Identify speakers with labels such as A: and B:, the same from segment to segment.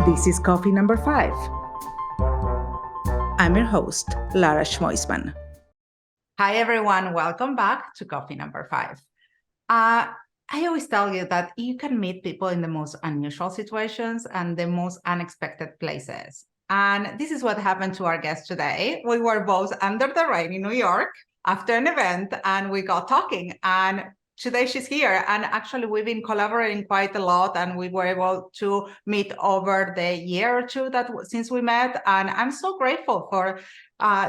A: This is coffee number 5. I'm your host, Lara Schmoisman. Hi, everyone. Welcome back to coffee number 5. I always tell you that you can meet people in the most unusual situations and the most unexpected places. And this is what happened to our guest today. We were both under the rain in New York after an event, and we got talking. And today she's here. And actually, we've been collaborating quite a lot, and we were able to meet over the year or two since we met. And I'm so grateful for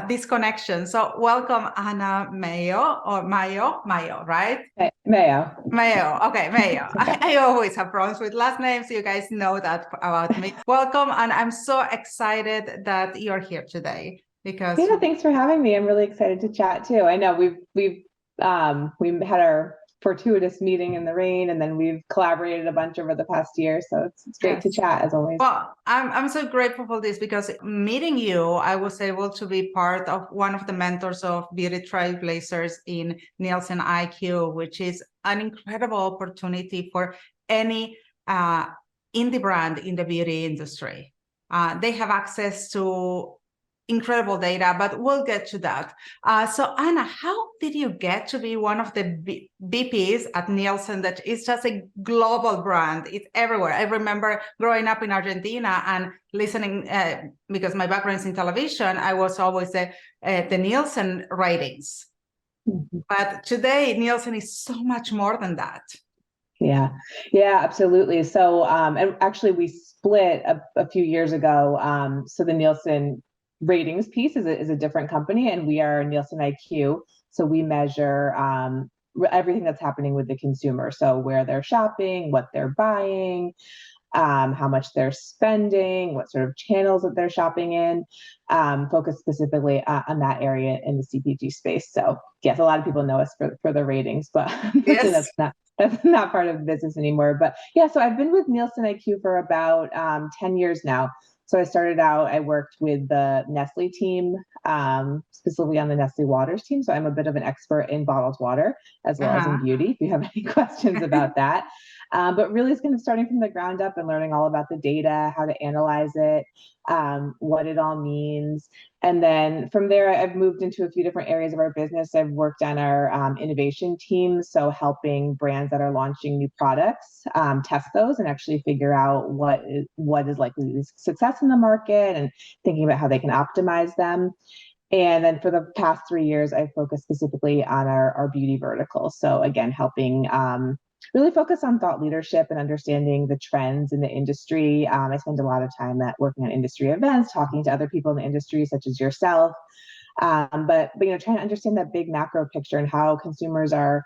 A: this connection. So welcome, Anna Mayo, or Mayo, right?
B: Mayo.
A: Okay, Mayo. I always have problems with last names. You guys know that about me. Welcome, and I'm so excited that you're here today because
B: thanks for having me. I'm really excited to chat too. I know we had our fortuitous meeting in the rain, and then we've collaborated a bunch over the past year. So it's great to chat as always.
A: Well, I'm so grateful for this because meeting you, I was able to be part of one of the mentors of Beauty Trailblazers in NielsenIQ, which is an incredible opportunity for any indie brand in the beauty industry. They have access to incredible data, but we'll get to that. So Anna, how did you get to be one of the VPs at Nielsen that is just a global brand? It's everywhere. I remember growing up in Argentina and listening, because my background is in television, I was always the Nielsen ratings. Mm-hmm. But today, Nielsen is so much more than that.
B: Yeah, absolutely. So, and actually we split a few years ago. So the Nielsen ratings piece is a different company, and we are NielsenIQ. So we measure everything that's happening with the consumer. So where they're shopping, what they're buying, how much they're spending, what sort of channels that they're shopping in, focus specifically on that area in the CPG space. So yes, a lot of people know us for the ratings, but
A: yes.
B: that's not part of the business anymore. But yeah, so I've been with NielsenIQ for about 10 years now. So I started out, I worked with the Nestle team, specifically on the Nestle Waters team. So I'm a bit of an expert in bottled water as well as in beauty, if you have any questions about that. But really it's kind of starting from the ground up and learning all about the data, how to analyze it, what it all means. And then from there, I've moved into a few different areas of our business. I've worked on our innovation team, so helping brands that are launching new products test those and actually figure out what is likely to be success in the market and thinking about how they can optimize them. And then for the past 3 years, I've focused specifically on our beauty vertical. So again, helping really focus on thought leadership and understanding the trends in the industry. I spend a lot of time working on industry events, talking to other people in the industry, such as yourself. But trying to understand that big macro picture and how consumers are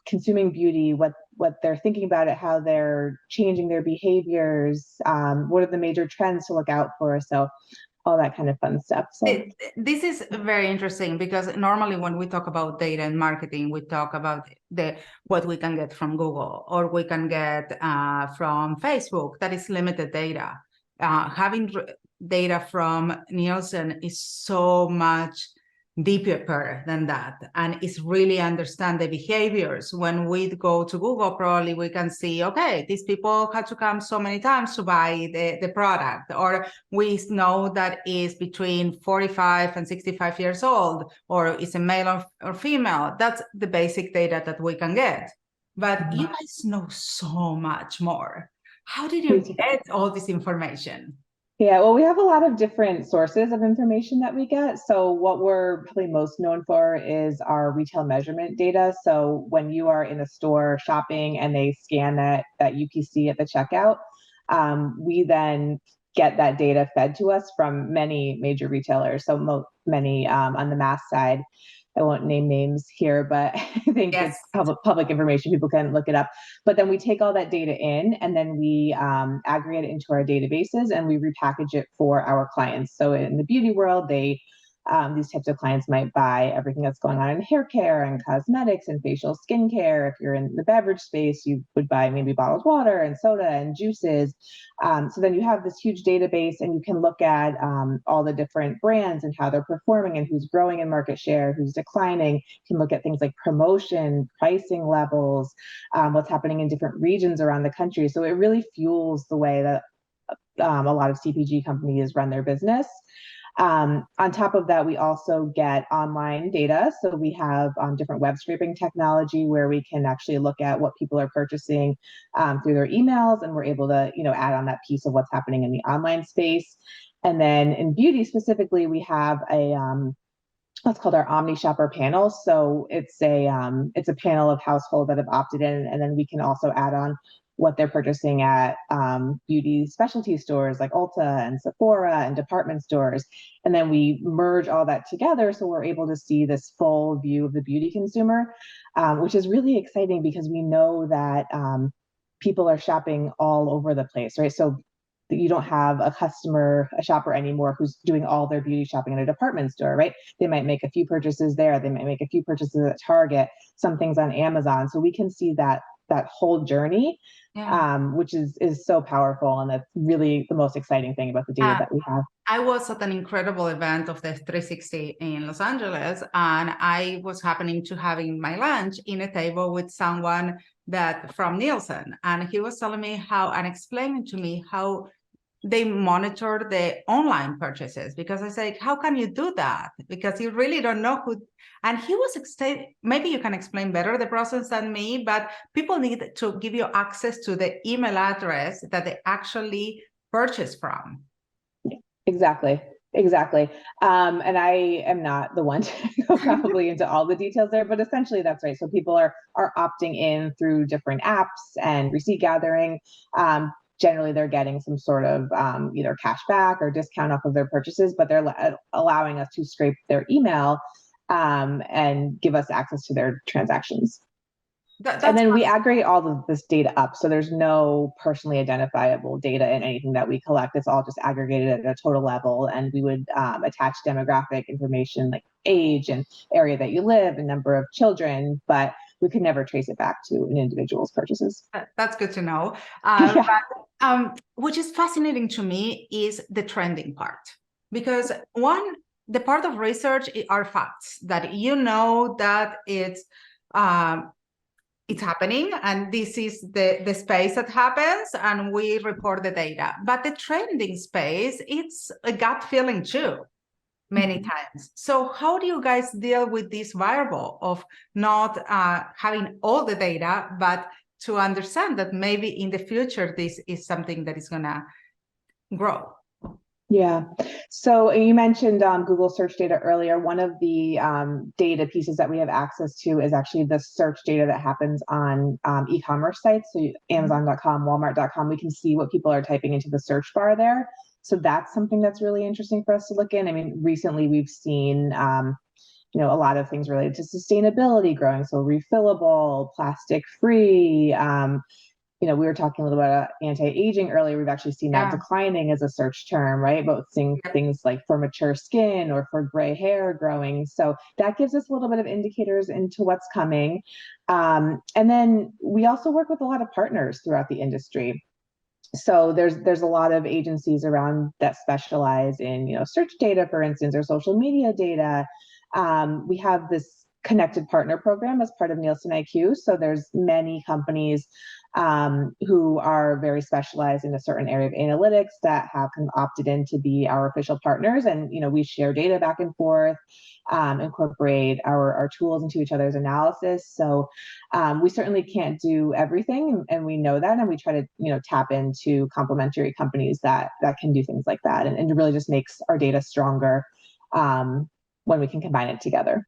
B: consuming beauty, what they're thinking about it, how they're changing their behaviors, what are the major trends to look out for. So all that kind of fun stuff. So
A: this is very interesting because normally when we talk about data and marketing, we talk about what we can get from Google or we can get from Facebook. That is limited data. Having data from Nielsen is so much deeper than that, and it's really understand the behaviors. When we go to Google, probably we can see, okay, these people had to come so many times to buy the product, or we know that is between 45 and 65 years old, or it's a male or female. That's the basic data that we can get. But you guys know so much more. How did you get all this information?
B: Yeah, well, we have a lot of different sources of information that we get. So what we're probably most known for is our retail measurement data. So when you are in a store shopping and they scan that UPC at the checkout, we then get that data fed to us from many major retailers. So many on the mass side. I won't name names here, but I think it's public information. People can look it up. But then we take all that data in, and then we aggregate it into our databases, and we repackage it for our clients. So in the beauty world, these types of clients might buy everything that's going on in hair care and cosmetics and facial skincare. If you're in the beverage space, you would buy maybe bottled water and soda and juices. So then you have this huge database, and you can look at all the different brands and how they're performing and who's growing in market share, who's declining. You can look at things like promotion, pricing levels, what's happening in different regions around the country. So it really fuels the way that a lot of CPG companies run their business. On top of that, we also get online data. So we have different web scraping technology where we can actually look at what people are purchasing through their emails, and we're able to, add on that piece of what's happening in the online space. And then in beauty specifically, we have a what's called our Omni Shopper panel. So it's a panel of households that have opted in, and then we can also add on what they're purchasing at beauty specialty stores like Ulta and Sephora and department stores. And then we merge all that together, so we're able to see this full view of the beauty consumer, which is really exciting because we know that people are shopping all over the place, right? So you don't have a shopper anymore who's doing all their beauty shopping in a department store, right? They might make a few purchases there. They might make a few purchases at Target, some things on Amazon. So we can see that whole journey, which is so powerful. And that's really the most exciting thing about the data that we have.
A: I was at an incredible event of the 360 in Los Angeles, and I was happening to having my lunch in a table with someone that from Nielsen, and he was telling me and explaining to me how they monitor the online purchases, because I say, how can you do that? Because you really don't know who. And he was maybe you can explain better the process than me, but people need to give you access to the email address that they actually purchase from.
B: Exactly. And I am not the one to go probably into all the details there, but essentially that's right. So people are opting in through different apps and receipt gathering. Generally, they're getting some sort of either cash back or discount off of their purchases, but they're allowing us to scrape their email and give us access to their transactions. And then we aggregate all of this data up. So there's no personally identifiable data in anything that we collect. It's all just aggregated at a total level. And we would attach demographic information like age and area that you live and number of children, but we could never trace it back to an individual's purchases.
A: That's good to know. Which is fascinating to me is the trending part. Because the part of research are facts that that it's happening, and this is the space that happens, and we report the data. But the trending space, it's a gut feeling too, many times. So how do you guys deal with this variable of not having all the data, but to understand that maybe in the future, this is something that is gonna grow?
B: Yeah. So you mentioned Google search data earlier. One of the data pieces that we have access to is actually the search data that happens on e-commerce sites. So Amazon.com, Walmart.com, we can see what people are typing into the search bar there. So that's something that's really interesting for us to look in. I mean, recently we've seen a lot of things related to sustainability growing. So refillable, plastic free, we were talking a little about anti-aging earlier. We've actually seen that declining as a search term, right? But seeing things like for mature skin or for gray hair growing. So that gives us a little bit of indicators into what's coming. And then we also work with a lot of partners throughout the industry. So there's a lot of agencies around that specialize in, search data, for instance, or social media data. We have this connected partner program as part of NielsenIQ. So there's many companies who are very specialized in a certain area of analytics that have opted in to be our official partners. And, we share data back and forth, incorporate our tools into each other's analysis. So we certainly can't do everything, and we know that, and we try to, tap into complementary companies that can do things like that. And it really just makes our data stronger when we can combine it together.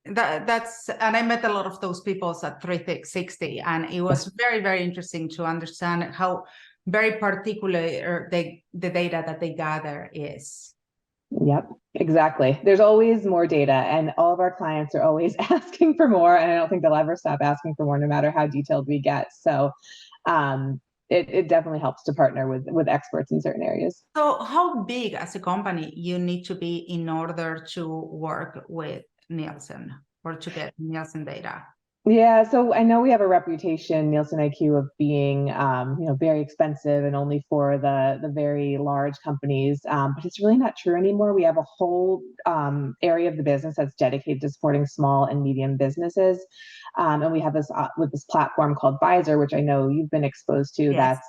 A: And I met a lot of those people at 360, and it was very, very interesting to understand how very particular the data that they gather is.
B: Yep, exactly. There's always more data, and all of our clients are always asking for more, and I don't think they'll ever stop asking for more, no matter how detailed we get. So it definitely helps to partner with experts in certain areas.
A: So how big as a company you need to be in order to work with Nielsen or to get Nielsen data?
B: Yeah, so I know we have a reputation, NielsenIQ, of being, very expensive and only for the very large companies, but it's really not true anymore. We have a whole area of the business that's dedicated to supporting small and medium businesses, and we have this with this platform called Visor, which I know you've been exposed to.
A: Yes.
B: That's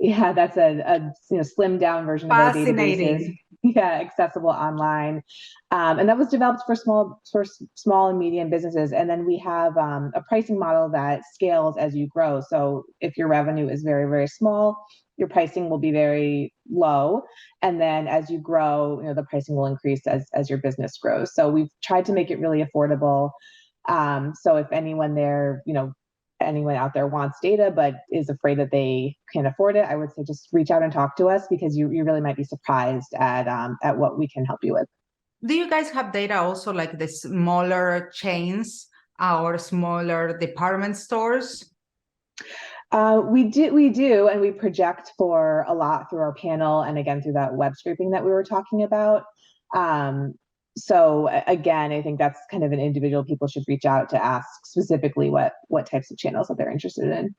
B: Yeah, that's a slimmed down version of our databases.
A: Fascinating.
B: Yeah, accessible online, and that was developed for small and medium businesses. And then we have a pricing model that scales as you grow. So if your revenue is very, very small, your pricing will be very low, and then as you grow, the pricing will increase as your business grows. So we've tried to make it really affordable. So if anyone out there wants data but is afraid that they can't afford it, I would say just reach out and talk to us, because you really might be surprised at what we can help you with.
A: Do you guys have data also like the smaller chains or smaller department stores?
B: We do, and we project for a lot through our panel, and again through that web scraping that we were talking about. So again, I think that's kind of an individual people should reach out to ask specifically what types of channels that they're interested in.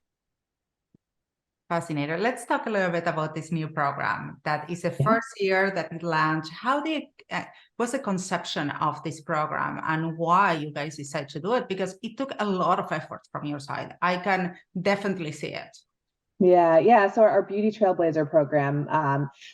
A: Fascinating. Let's talk a little bit about this new program that is the
B: Yeah.
A: first year that it launched. What's the conception of this program and why you guys decided to do it? Because it took a lot of effort from your side. I can definitely see it.
B: Yeah. So our Beauty Trailblazer program.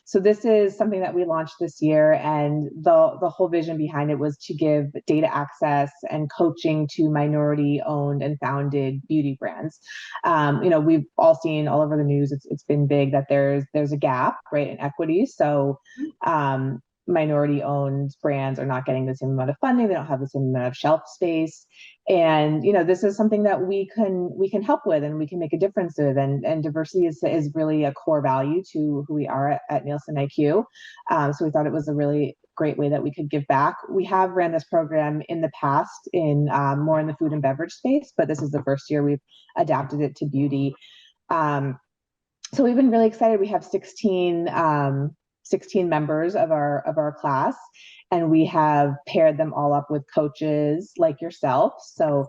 B: So this is something that we launched this year, and the whole vision behind it was to give data access and coaching to minority-owned and founded beauty brands. We've all seen all over the news. It's been big that there's a gap, right, in equity. So minority-owned brands are not getting the same amount of funding. They don't have the same amount of shelf space. And this is something that we can help with, and we can make a difference with. And diversity is really a core value to who we are at NielsenIQ. So we thought it was a really great way that we could give back. We have ran this program in the past in more in the food and beverage space, but this is the first year we've adapted it to beauty. So we've been really excited. We have 16 members of our class, and we have paired them all up with coaches like yourself, so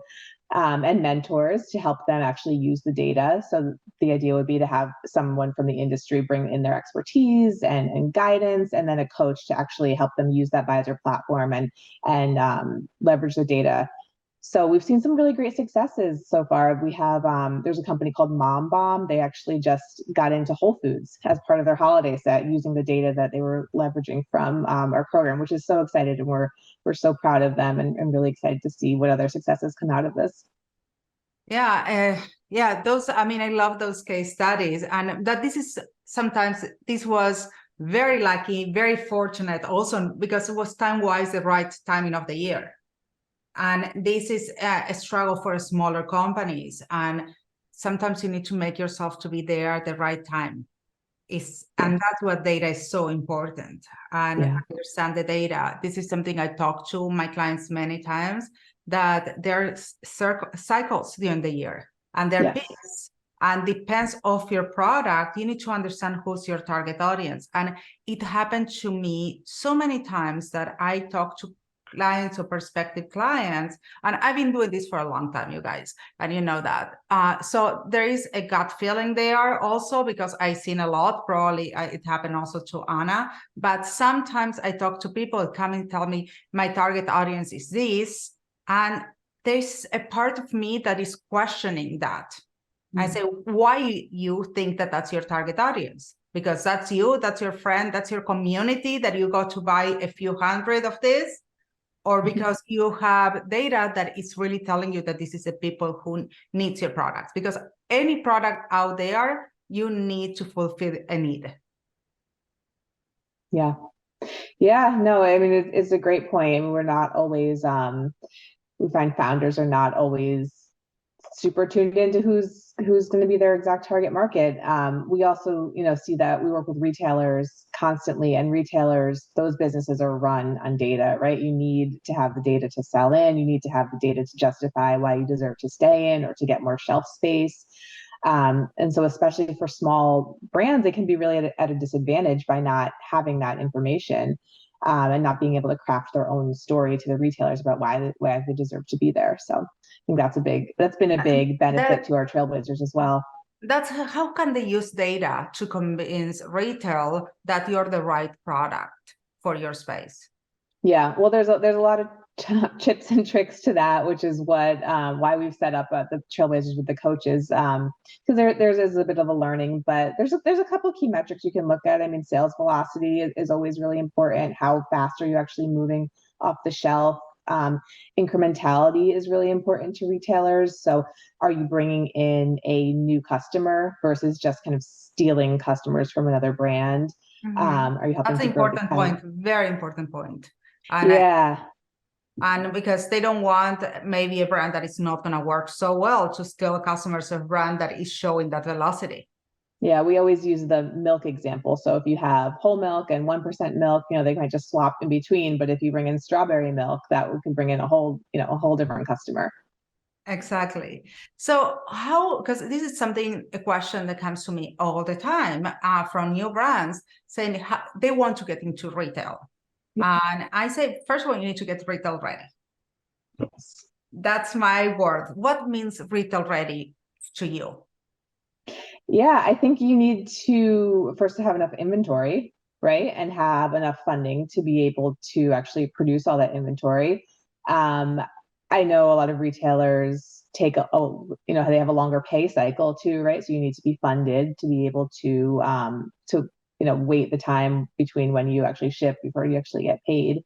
B: and mentors to help them actually use the data. So the idea would be to have someone from the industry bring in their expertise and guidance, and then a coach to actually help them use that Visor platform and leverage the data. So we've seen some really great successes so far. We have there's a company called Mom Bomb. They actually just got into Whole Foods as part of their holiday set using the data that they were leveraging from our program, which is so excited, and we're so proud of them, and really excited to see what other successes come out of this.
A: Yeah, those, I mean, I love those case studies, and that this was very lucky, very fortunate also because it was time-wise the right timing of the year. And this is a struggle for smaller companies. And sometimes you need to make yourself to be there at the right time. And that's what data is so important. And understand the data. This is something I talk to my clients many times, that there are cycles during the year, and they're peaks. And depends of your product, you need to understand who's your target audience. And it happened to me so many times that I talk to clients or prospective clients, and I've been doing this for a long time, you guys, and you know that. So there is a gut feeling there also, because I've seen a lot. Probably it happened also to Anna, but sometimes I talk to people come and tell me my target audience is this, and there's a part of me that is questioning that. I say, why you think that that's your target audience? Because that's you, that's your friend, that's your community that you got to buy a few hundred of this, or because you have data that is really telling you that this is the people who needs your products. Because any product out there, you need to fulfill a need.
B: Yeah. No, I mean, it's a great point. I mean, we're not always, we find founders are not always super tuned into who's going to be their exact target market. We also, see that we work with retailers constantly, and retailers, those businesses are run on data, right? You need to have the data to sell in. You need to have the data to justify why you deserve to stay in or to get more shelf space. And so especially for small brands, it can be really at a disadvantage by not having that information. And not being able to craft their own story to the retailers about why they deserve to be there. So I think that's been a big benefit to our Trailblazers as well.
A: That's how can they use data to convince retail that you're the right product for your space?
B: Yeah, well, there's a lot of chips and tricks to that, which is what why we've set up the Trailblazers with the coaches, because there's a bit of a learning, but there's a couple key metrics you can look at. I mean, sales velocity is always really important. How fast are you actually moving off the shelf? Incrementality is really important to retailers. So are you bringing in a new customer versus just kind of stealing customers from another brand? Are you helping
A: That's
B: to
A: an
B: grow the
A: important point, very important point.
B: Yeah.
A: And because they don't want maybe a brand that is not going to work so well to steal customers of a brand that is showing that velocity.
B: Yeah, we always use the milk example. So if you have whole milk and 1% milk, they might just swap in between. But if you bring in strawberry milk, that can bring in a whole different customer.
A: Exactly. So because this is a question that comes to me all the time from new brands saying how they want to get into retail. And I say, first of all, you need to get retail ready.
B: Yes.
A: That's my word. What means retail ready to you?
B: Yeah, I think you need to first have enough inventory, right? And have enough funding to be able to actually produce all that inventory. I know a lot of retailers they have a longer pay cycle too, right? So you need to be funded to be able to wait the time between when you actually ship before you actually get paid.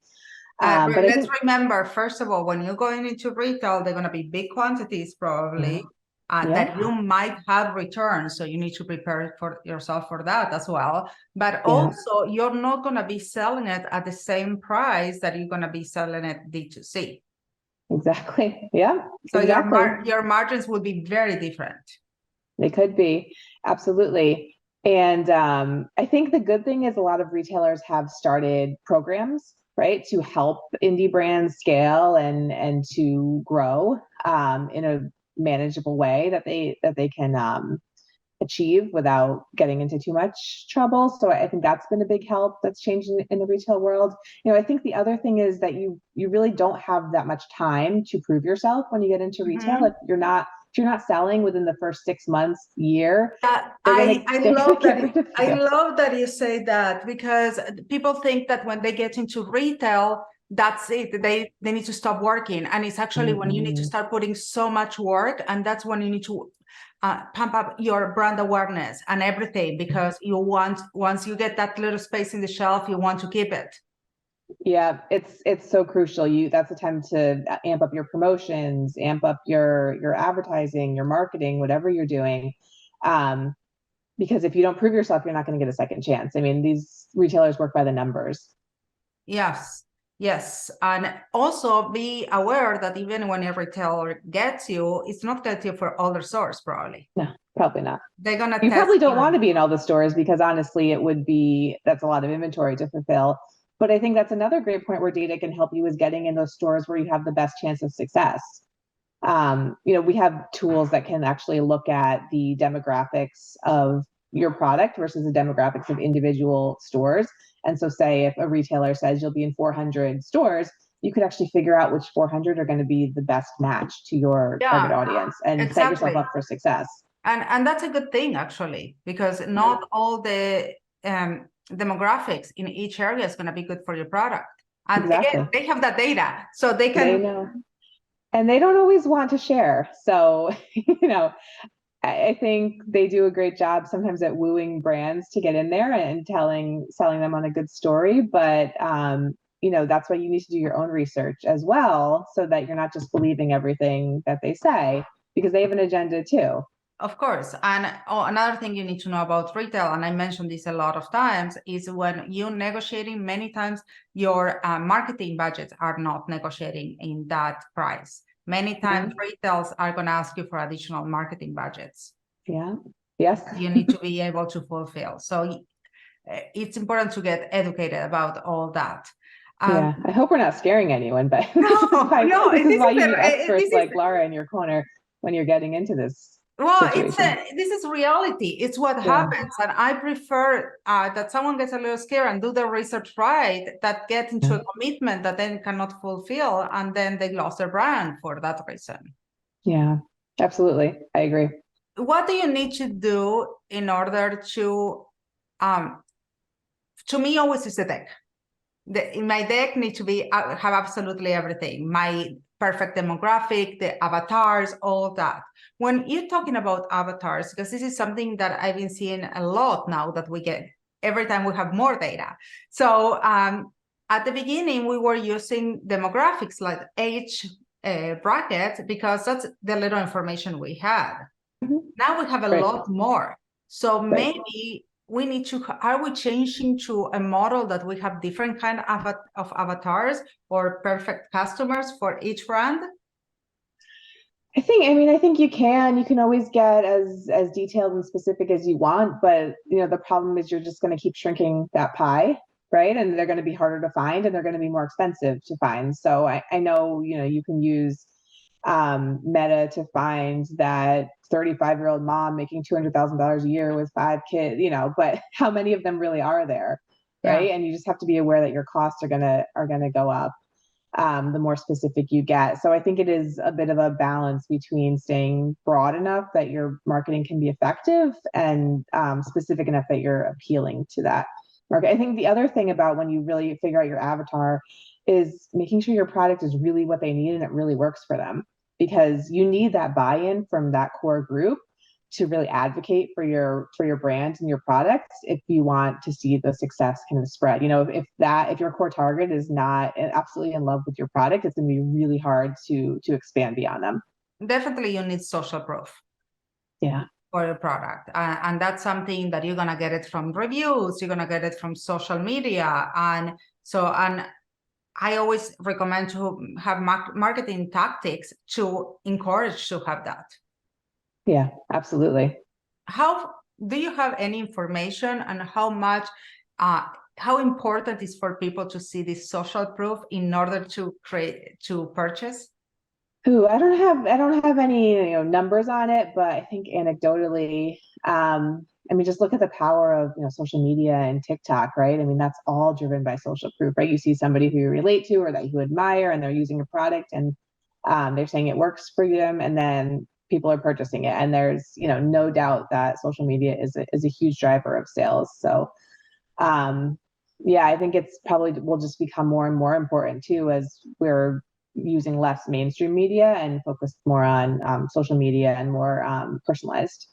B: But
A: let's remember, first of all, when you're going into retail, they're going to be big quantities probably that you might have returns. So you need to prepare for yourself for that as well. But also, you're not going to be selling it at the same price that you're going to be selling it D2C.
B: Exactly. Yeah.
A: So
B: exactly.
A: your margins will be very different.
B: They could be. Absolutely. And I think the good thing is a lot of retailers have started programs, right, to help indie brands scale and to grow in a manageable way that they can achieve without getting into too much trouble. So I think that's been a big help that's changed in the retail world. I think the other thing is that you really don't have that much time to prove yourself when you get into retail. If you're not selling within the first 6 months, year,
A: I love that you say that, because people think that when they get into retail, that's it. They need to stop working. And it's actually when you need to start putting so much work, and that's when you need to pump up your brand awareness and everything, because once you get that little space in the shelf, you want to keep it.
B: Yeah, it's so crucial. That's the time to amp up your promotions, amp up your advertising, your marketing, whatever you're doing. Because if you don't prove yourself, you're not going to get a second chance. I mean, these retailers work by the numbers.
A: Yes. And also be aware that even when a retailer gets you, it's not get you for all their stores, probably.
B: No, probably not.
A: They're going to
B: You probably don't want to be in all the stores, because honestly, that's a lot of inventory to fulfill. But I think that's another great point where data can help you, is getting in those stores where you have the best chance of success. We have tools that can actually look at the demographics of your product versus the demographics of individual stores. And so say if a retailer says you'll be in 400 stores, you could actually figure out which 400 are going to be the best match to your target audience and set yourself up for success.
A: And that's a good thing, actually, because not all the demographics in each area is going to be good for your product. And again, they have that data, so they can.
B: They know. And they don't always want to share. So, I think they do a great job sometimes at wooing brands to get in there and selling them on a good story. But, that's why you need to do your own research as well, so that you're not just believing everything that they say, because they have an agenda too.
A: Of course. And another thing you need to know about retail, and I mentioned this a lot of times, is when you're negotiating, many times your marketing budgets are not negotiating in that price. Many times retails are going to ask you for additional marketing budgets.
B: Yeah. Yes.
A: You need to be able to fulfill. So it's important to get educated about all that.
B: Yeah, I hope we're not scaring anyone, but
A: this is
B: why you need experts like Lara in your corner when you're getting into this.
A: Well, this is reality. It's what happens. And I prefer that someone gets a little scared and do the research right, that get into a commitment that then cannot fulfill, and then they lost their brand for that reason.
B: Yeah, absolutely. I agree.
A: What do you need to do in order to me, always is the tech. in my deck need to be have absolutely everything. My perfect demographic, the avatars, all that. When you're talking about avatars, because this is something that I've been seeing a lot now that we get every time we have more data. So at the beginning, we were using demographics like age bracket because that's the little information we had. Now we have a lot more. So maybe we need to, are we changing to a model that we have different kind of avatars or perfect customers for each brand?
B: I think you can always get as detailed and specific as you want, but the problem is you're just going to keep shrinking that pie, right? And they're going to be harder to find and they're going to be more expensive to find. So I know, you can use Meta to find that 35-year-old mom making $200,000 a year with 5 kids, but how many of them really are there, right? And you just have to be aware that your costs are gonna go up the more specific you get. So I think it is a bit of a balance between staying broad enough that your marketing can be effective and specific enough that you're appealing to that market. I think the other thing about when you really figure out your avatar is making sure your product is really what they need and it really works for them, because you need that buy-in from that core group to really advocate for your brand and your products if you want to see the success kind of spread. If your core target is not absolutely in love with your product, it's going to be really hard to expand beyond them.
A: Definitely you need social proof.
B: Yeah.
A: For your product. And that's something that you're going to get it from reviews, you're going to get it from social media. And I always recommend to have marketing tactics to encourage to have that.
B: Yeah, absolutely.
A: How do you have any information on how much, how important is for people to see this social proof in order to purchase?
B: Ooh, I don't have any numbers on it, but I think anecdotally, just look at the power of social media and TikTok, right? That's all driven by social proof, right? You see somebody who you relate to or that you admire, and they're using a product, and they're saying it works for them, and then people are purchasing it, and there's no doubt that social media is a huge driver of sales. So, yeah, I think it's probably will just become more and more important too as we're using less mainstream media and focus more on social media and more personalized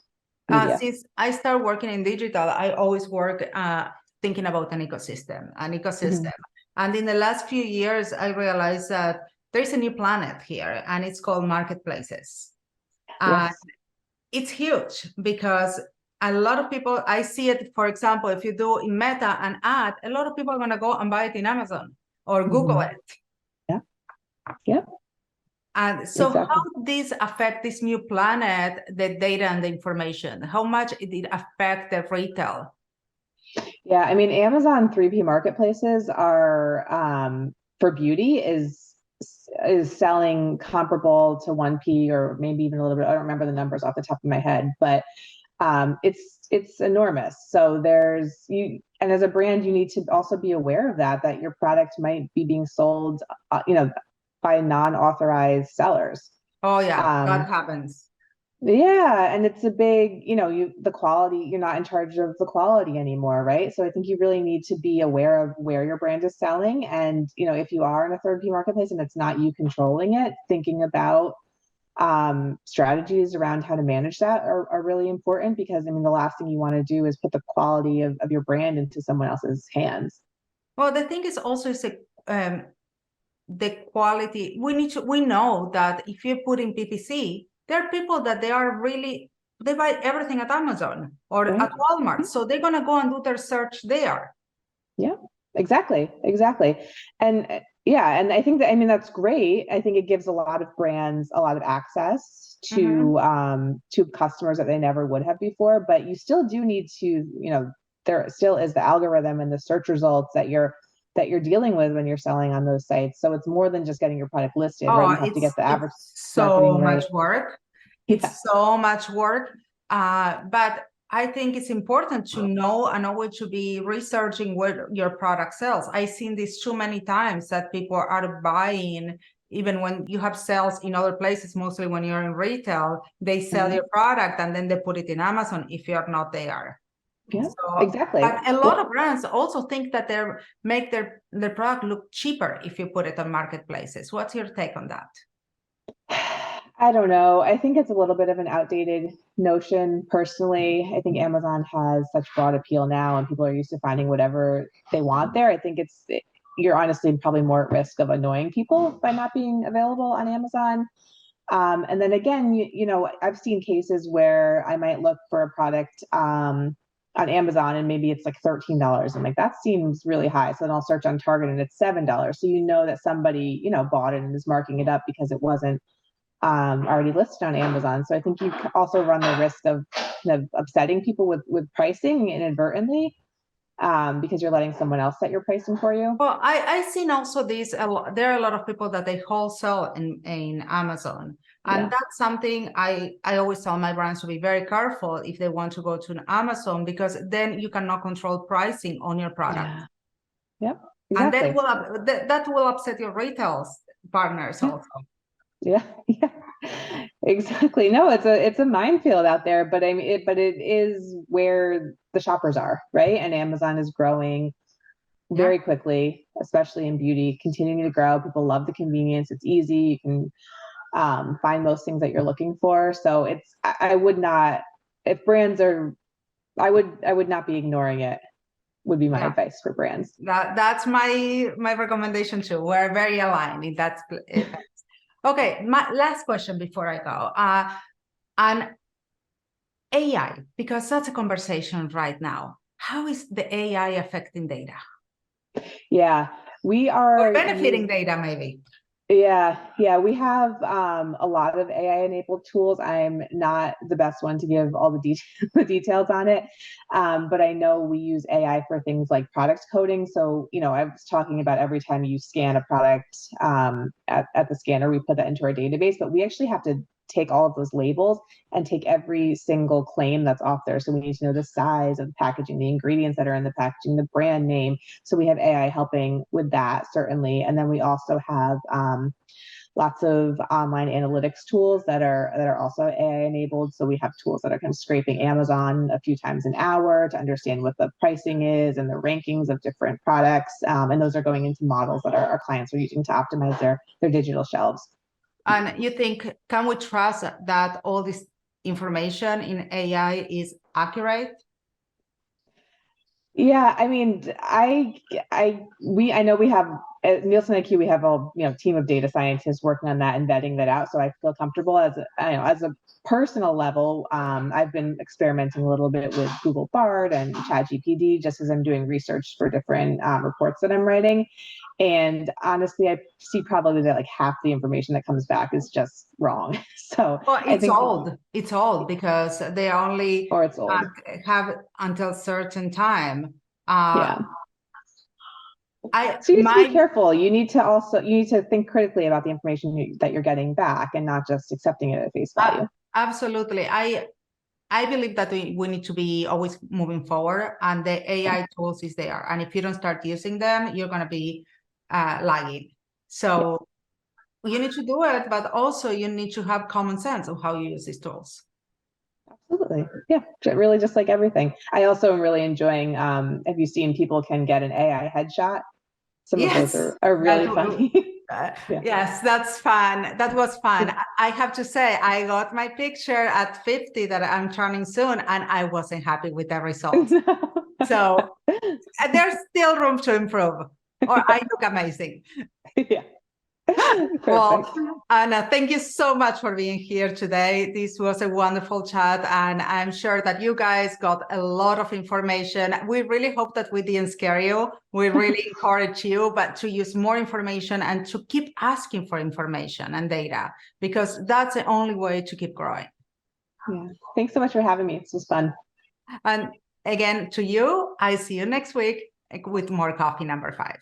B: media.
A: Since I started working in digital, I always work thinking about an ecosystem. And in the last few years, I realized that there's a new planet here, and it's called marketplaces.
B: Yes.
A: It's huge because a lot of people, I see it, for example, if you do in Meta an ad, a lot of people are going to go and buy it in Amazon or Google it.
B: Yeah.
A: And so how this affect this new planet, the data and the information? How much did it affect the retail?
B: Yeah, Amazon 3P marketplaces are for beauty is selling comparable to 1P or maybe even a little bit. I don't remember the numbers off the top of my head, but it's enormous. So and as a brand, you need to also be aware of that your product might be being sold, by non-authorized sellers.
A: Oh yeah, that happens.
B: Yeah, and it's a big, the quality, you're not in charge of the quality anymore, right? So I think you really need to be aware of where your brand is selling. And, if you are in a third-party marketplace and it's not you controlling it, thinking about strategies around how to manage that are really important, because the last thing you want to do is put the quality of your brand into someone else's hands.
A: Well, the thing is also the quality. We know that if you put in PPC, there are people that they buy everything at Amazon or at Walmart. So they're going to go and do their search there.
B: Yeah, exactly. And and I think that's great. I think it gives a lot of brands a lot of access to customers that they never would have before, but you still do need to, there still is the algorithm and the search results that you're dealing with when you're selling on those sites. So it's more than just getting your product listed, right? You have to get the average
A: so much work. It's so much work. But I think it's important to know and always to be researching where your product sells. I've seen this too many times that people are buying, even when you have sales in other places, mostly when you're in retail, they sell your product and then they put it in Amazon if you're not there.
B: Yeah,
A: So,
B: exactly.
A: but a lot of brands also think that they make their product look cheaper if you put it on marketplaces. What's your take on that?
B: I don't know. I think it's a little bit of an outdated notion personally. I think Amazon has such broad appeal now and people are used to finding whatever they want there. I think you're honestly probably more at risk of annoying people by not being available on Amazon. And then again, I've seen cases where I might look for a product on Amazon and maybe it's like $13. I'm like, that seems really high. So then I'll search on Target and it's $7. So you know that somebody, bought it and is marking it up because it wasn't already listed on Amazon. So I think you also run the risk of kind of upsetting people with pricing inadvertently because you're letting someone else set your pricing for you.
A: Well, I've seen also these, there are a lot of people that they wholesale in Amazon. And that's something I always tell my brands to be very careful if they want to go to an Amazon, because then you cannot control pricing on your product.
B: Yeah. Yep. Exactly.
A: And then that will upset your retail partners also.
B: Yeah. Exactly. No, it's a minefield out there, but I mean, it is where the shoppers are, right? And Amazon is growing very quickly, especially in beauty, continuing to grow. People love the convenience. It's easy. You can find most things that you're looking for. So I would not, if brands are, I would not be ignoring it. Would be my advice for brands.
A: That's my recommendation too. We're very aligned in that. Okay, my last question before I go. On AI, because that's a conversation right now. How is the AI affecting data?
B: Yeah, we are
A: or benefiting data, maybe.
B: Yeah, we have a lot of AI-enabled tools. I'm not the best one to give all the details on it, but I know we use AI for things like product coding. So, I was talking about every time you scan a product at the scanner, we put that into our database, but we actually have to take all of those labels and take every single claim that's off there. So we need to know the size of the packaging, the ingredients that are in the packaging, the brand name. So we have AI helping with that, certainly. And then we also have lots of online analytics tools that are also AI enabled. So we have tools that are kind of scraping Amazon a few times an hour to understand what the pricing is and the rankings of different products. And those are going into models that our clients are using to optimize their digital shelves.
A: And you think, can we trust that all this information in AI is accurate?
B: Yeah, I mean, I know we have at NielsenIQ, we have a team of data scientists working on that and vetting that out. So I feel comfortable as a personal level. I've been experimenting a little bit with Google Bard and ChatGPT just as I'm doing research for different reports that I'm writing. And honestly, I see probably that like half the information that comes back is just wrong. So
A: it's old because they only
B: it's old.
A: Have until certain time.
B: So you need to be careful. You need to think critically about the information that you're getting back and not just accepting it at face value.
A: Absolutely. I believe that we need to be always moving forward, and the AI tools is there. And if you don't start using them, you're going to be lagging. So you need to do it, but also you need to have common sense of how you use these tools.
B: Absolutely. Yeah, really just like everything. I also am really enjoying, have you seen people can get an AI headshot? Some of those are really funny.
A: Yes, that's fun. That was fun. I have to say, I got my picture at 50 that I'm turning soon, and I wasn't happy with the results. So there's still room to improve, or I look amazing.
B: Yeah.
A: Well, Anna, thank you so much for being here today. This was a wonderful chat, and I'm sure that you guys got a lot of information. We really hope that we didn't scare you. We really encourage you, but to use more information and to keep asking for information and data, because that's the only way to keep growing.
B: Yeah. Thanks so much for having me. This was fun.
A: And again, to you, I see you next week with more coffee number 5.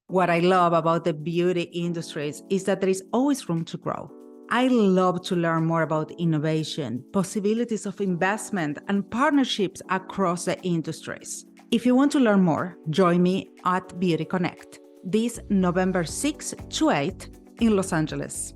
A: What I love about the beauty industries is that there is always room to grow. I love to learn more about innovation, possibilities of investment, and partnerships across the industries. If you want to learn more, join me at Beauty Connect this November 6 to 8 in Los Angeles.